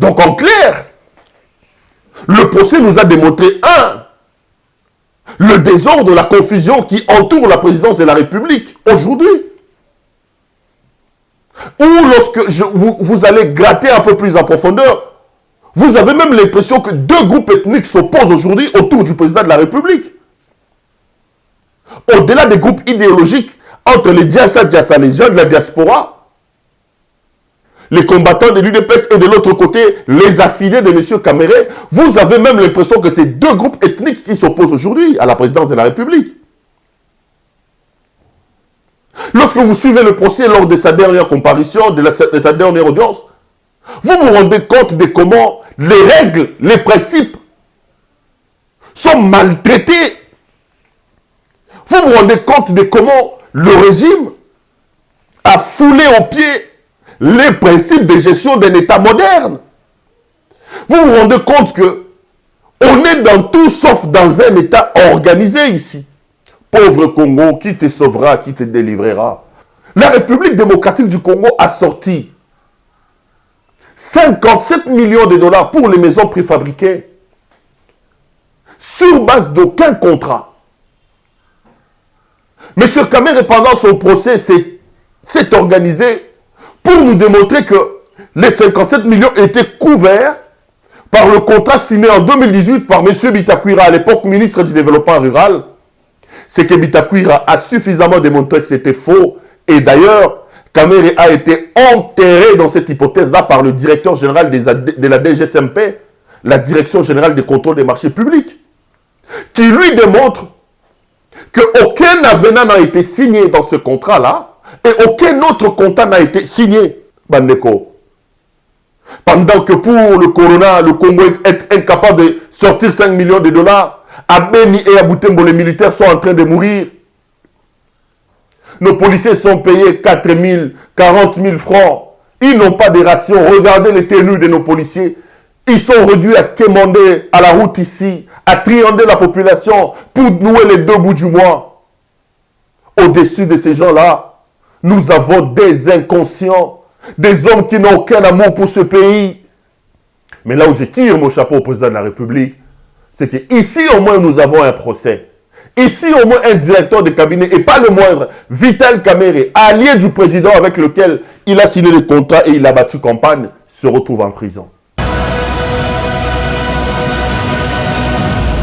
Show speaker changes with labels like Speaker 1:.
Speaker 1: Donc en clair, le procès nous a démontré, le désordre, la confusion qui entoure la présidence de la République aujourd'hui. Ou lorsque vous allez gratter un peu plus en profondeur, vous avez même l'impression que deux groupes ethniques s'opposent aujourd'hui autour du président de la République. Au-delà des groupes idéologiques, entre les Diassa, les gens de la diaspora, les combattants de l'UDPS et de l'autre côté, les affiliés de M. Kamere, vous avez même l'impression que c'est deux groupes ethniques qui s'opposent aujourd'hui à la présidence de la République. Lorsque vous suivez le procès lors de sa dernière comparution, de sa dernière audience, vous vous rendez compte de comment les règles, les principes sont maltraités. Vous vous rendez compte de comment le régime a foulé aux pieds les principes de gestion d'un État moderne. Vous vous rendez compte que on est dans tout sauf dans un État organisé ici. Pauvre Congo, qui te sauvera, qui te délivrera. La République démocratique du Congo a sorti 57 millions de dollars pour les maisons préfabriquées sur base d'aucun contrat. M. Kamere, pendant son procès, s'est organisé pour nous démontrer que les 57 millions étaient couverts par le contrat signé en 2018 par M. Bitakwira, à l'époque ministre du Développement rural. C'est que Bitakwira a suffisamment démontré que c'était faux. Et d'ailleurs, Kamere a été enterré dans cette hypothèse-là par le directeur général de la DGSMP, la Direction générale des contrôles des marchés publics, qui lui démontre qu'aucun avenant n'a été signé dans ce contrat-là et aucun autre contrat n'a été signé, Bandeko. Pendant que pour le Corona, le Congo est incapable de sortir 5 millions de dollars, à Beni et à Butembo, les militaires sont en train de mourir. Nos policiers sont payés 4 000, 40 000 francs. Ils n'ont pas de rations. Regardez les tenues de nos policiers. Ils sont réduits à quémander à la route ici, à triander la population pour nouer les deux bouts du mois. Au-dessus de ces gens-là, nous avons des inconscients, des hommes qui n'ont aucun amour pour ce pays. Mais là où je tire mon chapeau au président de la République, c'est qu'ici au moins nous avons un procès. Ici au moins un directeur de cabinet, et pas le moindre, Vital Kamere, allié du président avec lequel il a signé le contrat et il a battu campagne, se retrouve en prison.